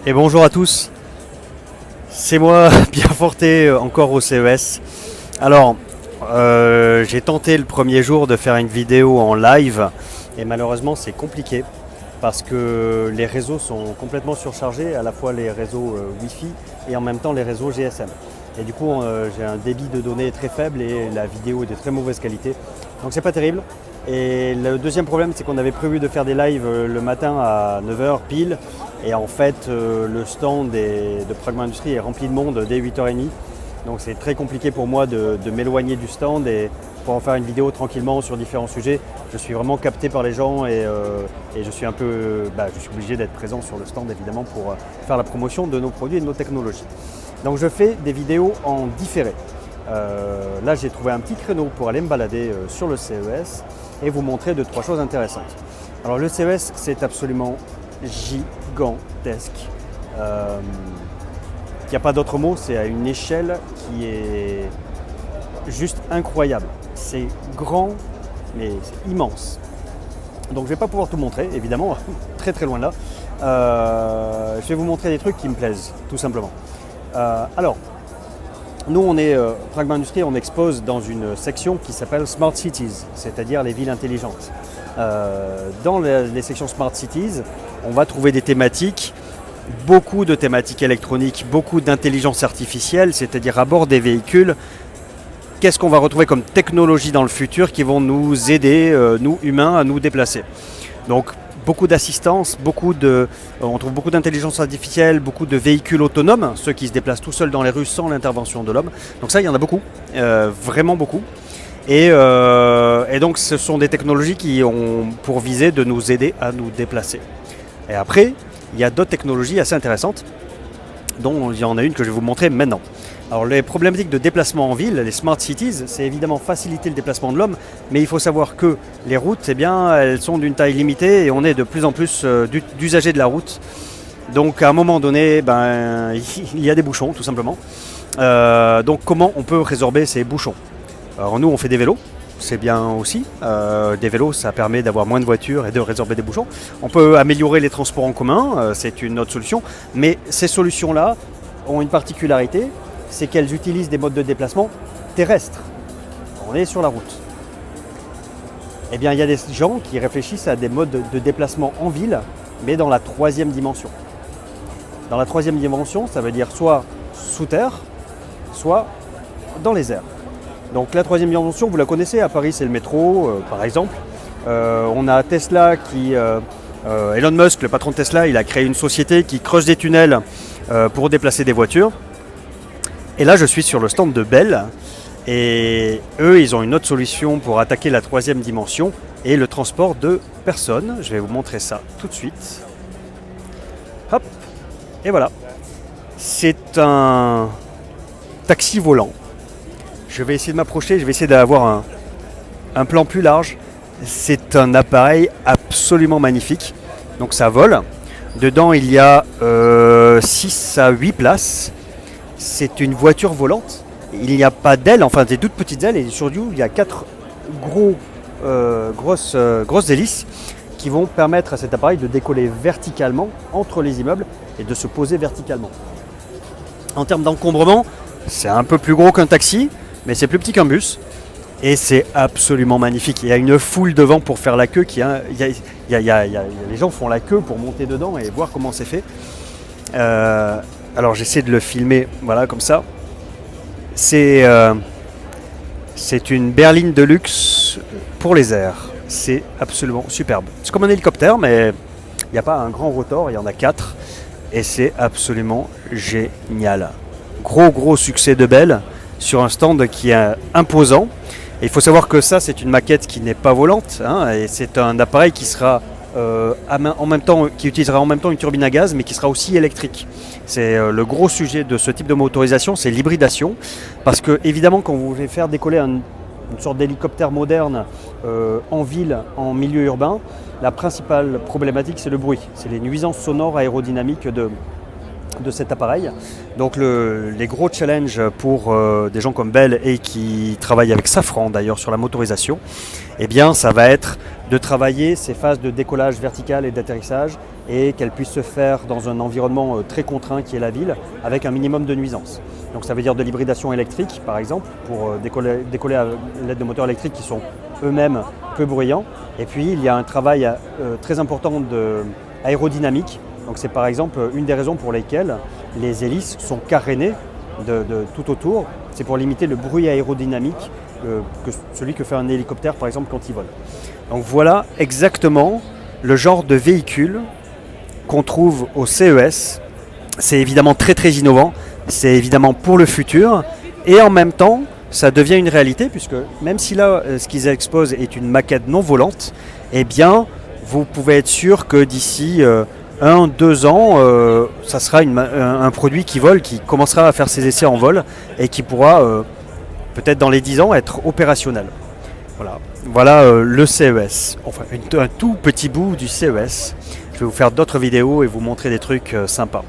Et bonjour à tous, c'est moi, Pierre Forté, encore au CES. Alors, j'ai tenté le premier jour de faire une vidéo en live et malheureusement c'est compliqué parce que les réseaux sont complètement surchargés, à la fois les réseaux Wi-Fi et en même temps les réseaux GSM. Et du coup, j'ai un débit de données très faible et la vidéo est de très mauvaise qualité. Donc c'est pas terrible. Et le deuxième problème, c'est qu'on avait prévu de faire des lives le matin à 9 h pile. Et en fait, le stand de Pragma Industries est rempli de monde dès 8 h 30. Donc c'est très compliqué pour moi de m'éloigner du stand et pour en faire une vidéo tranquillement sur différents sujets. Je suis vraiment capté par les gens et je suis je suis obligé d'être présent sur le stand évidemment pour faire la promotion de nos produits et de nos technologies. Donc je fais des vidéos en différé. Là j'ai trouvé un petit créneau pour aller me balader sur le CES et vous montrer 2-3 choses intéressantes. Alors le CES c'est absolument gigantesque. Il n'y a pas d'autre mot, c'est à une échelle qui est juste incroyable. C'est grand mais c'est immense. Donc je ne vais pas pouvoir tout montrer évidemment, très très loin de là. Je vais vous montrer des trucs qui me plaisent tout simplement. Alors, nous on est Pragma Industries, on expose dans une section qui s'appelle Smart Cities, c'est-à-dire les villes intelligentes. Dans les sections Smart Cities, on va trouver des thématiques, beaucoup de thématiques électroniques, beaucoup d'intelligence artificielle, c'est-à-dire à bord des véhicules. Qu'est-ce qu'on va retrouver comme technologie dans le futur qui vont nous aider, nous humains, à nous déplacer. Donc, beaucoup d'assistance, on trouve beaucoup d'intelligence artificielle, beaucoup de véhicules autonomes, ceux qui se déplacent tout seuls dans les rues sans l'intervention de l'homme. Donc ça, il y en a beaucoup, vraiment beaucoup. Et donc ce sont des technologies qui ont pour visée de nous aider à nous déplacer. Et après, il y a d'autres technologies assez intéressantes, dont il y en a une que je vais vous montrer maintenant. Alors les problématiques de déplacement en ville, les smart cities, c'est évidemment faciliter le déplacement de l'homme, mais il faut savoir que les routes, elles sont d'une taille limitée et on est de plus en plus d'usagers de la route. Donc à un moment donné, il y a des bouchons tout simplement. Donc comment on peut résorber ces bouchons? Alors nous on fait des vélos, c'est bien aussi. Des vélos ça permet d'avoir moins de voitures et de résorber des bouchons. On peut améliorer les transports en commun, c'est une autre solution, mais ces solutions-là ont une particularité, c'est qu'elles utilisent des modes de déplacement terrestres. On est sur la route. Eh bien, il y a des gens qui réfléchissent à des modes de déplacement en ville, mais dans la troisième dimension. Dans la troisième dimension, ça veut dire soit sous terre, soit dans les airs. Donc la troisième dimension, vous la connaissez, à Paris c'est le métro, par exemple. On a Tesla Elon Musk, le patron de Tesla, il a créé une société qui creuse des tunnels pour déplacer des voitures. Et là, je suis sur le stand de Bell et eux, ils ont une autre solution pour attaquer la troisième dimension et le transport de personnes. Je vais vous montrer ça tout de suite. Hop, et voilà. C'est un taxi volant. Je vais essayer de m'approcher, je vais essayer d'avoir un plan plus large. C'est un appareil absolument magnifique. Donc ça vole. Dedans, il y a 6 à 8 places. C'est une voiture volante, il n'y a pas d'ailes, enfin des toutes petites ailes et sur il y a 4 grosses hélices qui vont permettre à cet appareil de décoller verticalement entre les immeubles et de se poser verticalement. En termes d'encombrement, c'est un peu plus gros qu'un taxi, mais c'est plus petit qu'un bus et c'est absolument magnifique. Il y a une foule devant pour faire la queue, les gens font la queue pour monter dedans et voir comment c'est fait. Alors j'essaie de le filmer, voilà, comme ça. C'est une berline de luxe pour les airs. C'est absolument superbe. C'est comme un hélicoptère, mais il n'y a pas un grand rotor, il y en a 4. Et c'est absolument génial. Gros succès de Bell sur un stand qui est imposant. Et il faut savoir que ça, c'est une maquette qui n'est pas volante, et c'est un appareil qui sera qui utilisera en même temps une turbine à gaz mais qui sera aussi électrique. C'est le gros sujet de ce type de motorisation, c'est l'hybridation, parce que évidemment quand vous voulez faire décoller une sorte d'hélicoptère moderne en ville, en milieu urbain, la principale problématique c'est le bruit, c'est les nuisances sonores aérodynamiques de cet appareil. Donc les gros challenges pour des gens comme Bell et qui travaillent avec Safran d'ailleurs sur la motorisation, eh bien ça va être de travailler ces phases de décollage vertical et d'atterrissage et qu'elles puissent se faire dans un environnement très contraint qui est la ville avec un minimum de nuisances. Donc ça veut dire de l'hybridation électrique par exemple pour décoller à l'aide de moteurs électriques qui sont eux-mêmes peu bruyants. Et puis il y a un travail très important aérodynamique. Donc c'est par exemple une des raisons pour lesquelles les hélices sont carénées de tout autour. C'est pour limiter le bruit aérodynamique que celui que fait un hélicoptère par exemple quand il vole. Donc voilà exactement le genre de véhicule qu'on trouve au CES. C'est évidemment très très innovant, c'est évidemment pour le futur et en même temps ça devient une réalité puisque même si là ce qu'ils exposent est une maquette non volante, eh bien vous pouvez être sûr que d'ici 1-2 ans, ça sera un produit qui vole, qui commencera à faire ses essais en vol et qui pourra peut-être dans les 10 ans être opérationnel. Voilà le CES, enfin un tout petit bout du CES. Je vais vous faire d'autres vidéos et vous montrer des trucs sympas.